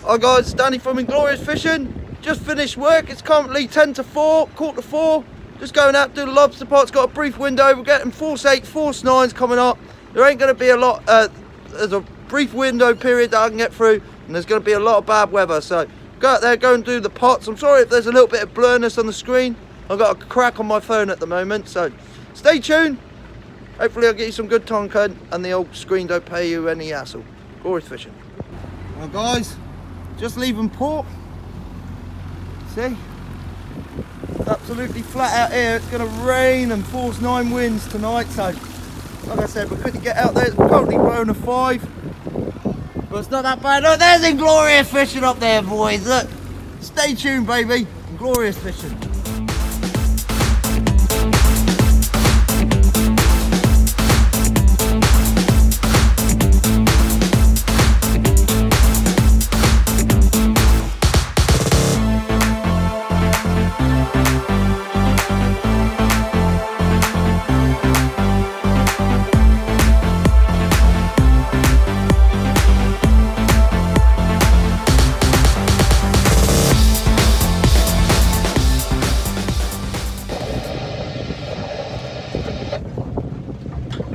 Hi guys, Danny from Inglorious Fishing. Just finished work. It's currently 10 to 4, quarter to 4. Just going out to do the lobster pot. It's got a brief window. We're getting force 8, force 9s coming up. There ain't going to be a lot. There's a brief window period that I can get through, and there's going to be a lot of bad weather. So go out there, go and do the pots. I'm sorry if there's a little bit of blurriness on the screen. I've got a crack on my phone at the moment, so stay tuned. Hopefully I'll get you some good content and the old screen don't pay you any hassle. Glorious Fishing. Well guys, just leaving port. See? Absolutely flat out here. It's going to rain and force 9 winds tonight, so like I said, we couldn't get out there. It's currently blowing a 5, but it's not that bad. Look, there's Inglorious Fishing up there, boys. Look, stay tuned, baby. Inglorious Fishing.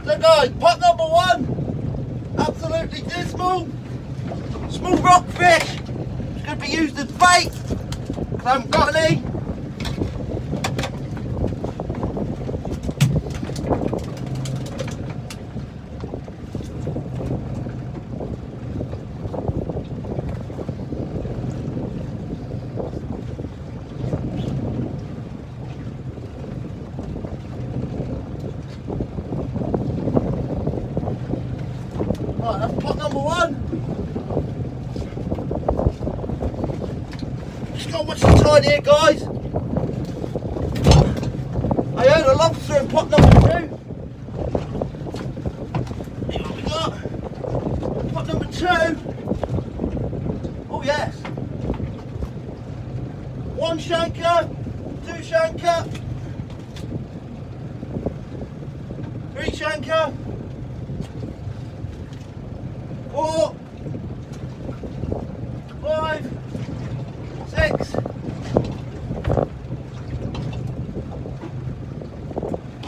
So guys, pot number 1, absolutely dismal. Small rockfish. It's going to be used as bait, because I haven't got any. Right, that's pot number 1. Just got much to tide here, guys. I own a lobster in pot number 2. See what we got. Pot number 2. Oh yes. 1 shanker, 2 shanker, 3 shanker, 4, 5, 6.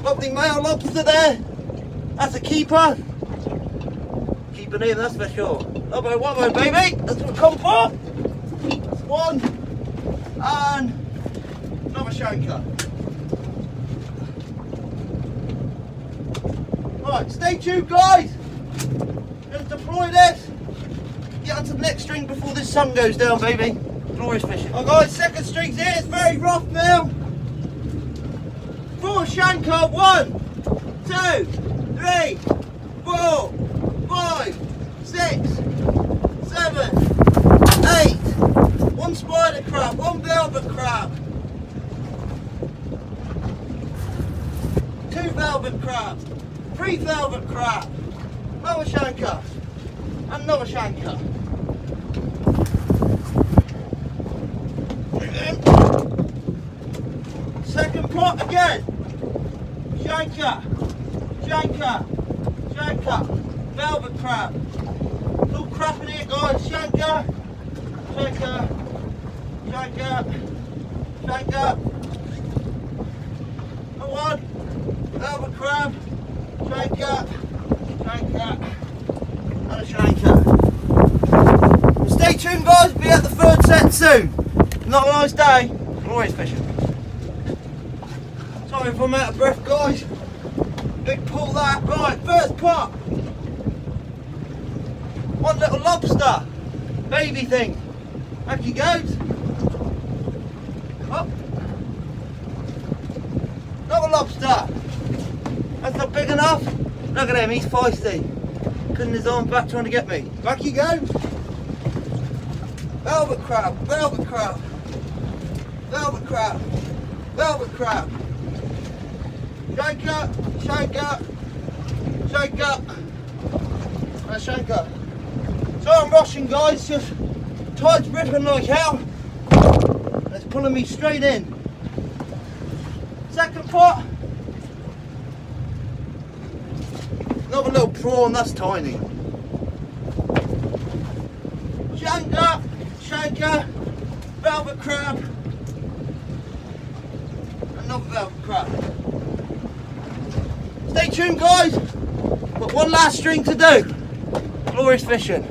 Lovely male lobster there. That's a keeper. Keeping him, that's for sure. Lobbo wobbo, baby. That's what we come for. That's 1. And another shanker. Right, stay tuned, guys. Going to deploy this, get onto the next string before this sun goes down, baby. Glorious Fishing. Oh guys, second string's here, it's very rough now. 4 shanker, 1, 2, 3, 4, 5, 6, 7, 8. 1 spider crab, 1 velvet crab, 2 velvet crabs, 3 velvet crabs. Another shanker, another shanker. Second pot again. Shanker, shanker, shanker. Velvet crab. Little crap in here, guys. Shanker, shanker, shanker, shanker. Another 1. Velvet crab, shanker. Shanker and a shanker. Well, stay tuned, guys. Be at the 3rd set soon. Not a nice day. Glorious Fishing. Sorry if I'm out of breath, guys. Big pull that. Right, first pot. 1 little lobster. Baby thing. Back he goes. Up. Another lobster. That's not big enough. Look at him, he's feisty. Putting his arm back trying to get me. Back he goes. Velvet crab, velvet crab, velvet crab, velvet crab. Shanker, shanker, shanker, and a shanker. So I'm rushing, guys, just tide's ripping like hell. It's pulling me straight in. Second pot. Another little prawn, that's tiny. Shanker, shanker, velvet crab, another velvet crab. Stay tuned guys, got one last string to do. Glorious fishing.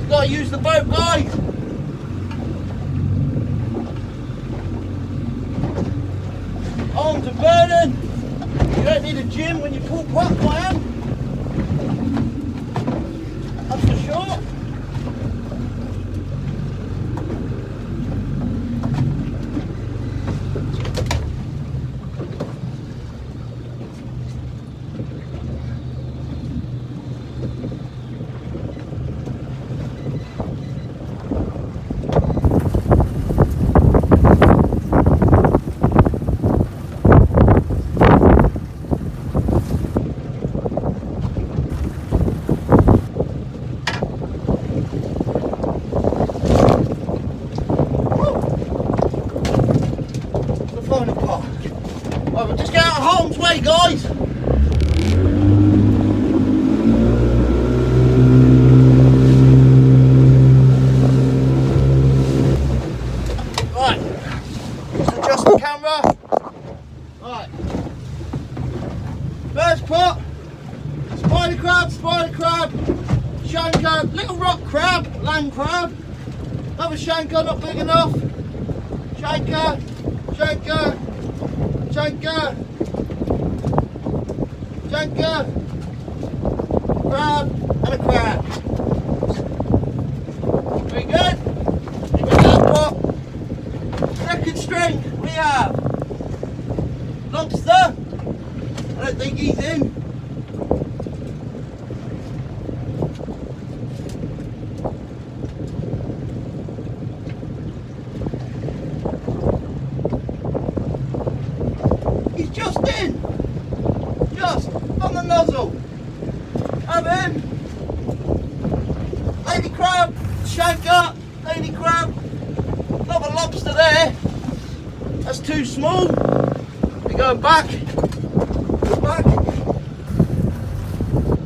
Gotta use the boat, guys. Arms are burning. You don't need a gym when you pull quack, man. That's for sure. Right, we'll just get out of harm's way, guys. Right, just adjust the camera. Right, first pot, spider crab, shanker, little rock crab, land crab, another shanker, not big enough, shanker, shanker, shanker, shanker, crab, and a crab. Very good. Give me that pot. Second string we have Lobster. I don't think he's in. Just in, just on the nozzle. Have him. Lady crab, shanker, lady crab. Another lobster there. That's too small. We're going back. Back.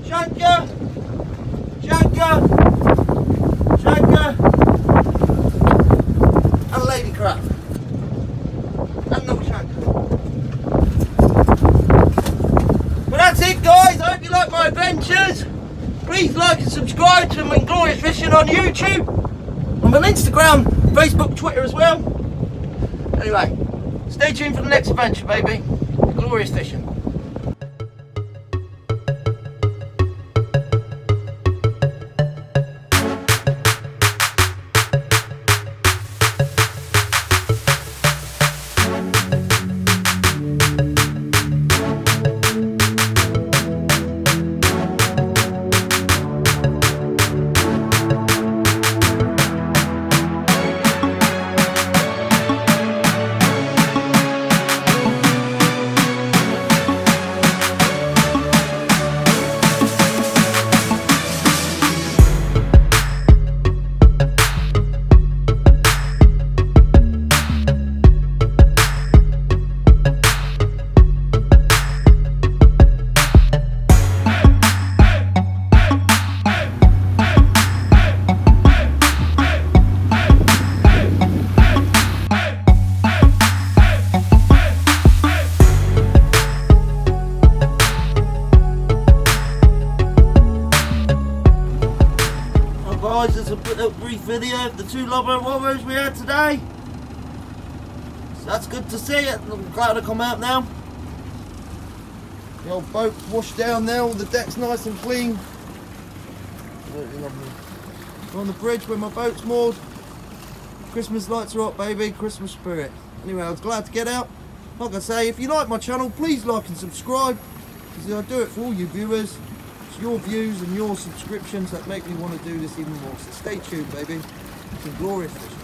Shanker, shanker, shanker, and a lady crab. And another shanker. That's it guys, I hope you like my adventures. Please like and subscribe to my Glorious Fishing on YouTube. I'm on Instagram, Facebook, Twitter as well. Anyway, stay tuned for the next adventure, baby. Glorious Fishing. Guys, there's a little brief video of the two lobster robbers we had today. So that's good to see. I'm glad to come out now. The old boat washed down there, all the deck's nice and clean. Absolutely lovely. We're on the bridge where my boat's moored. Christmas lights are up, baby. Christmas spirit. Anyway, I was glad to get out. Like I say, if you like my channel, please like and subscribe, because I do it for all you viewers. It's your views and your subscriptions that make me want to do this even more. So stay tuned, baby. It's a glorious fishing.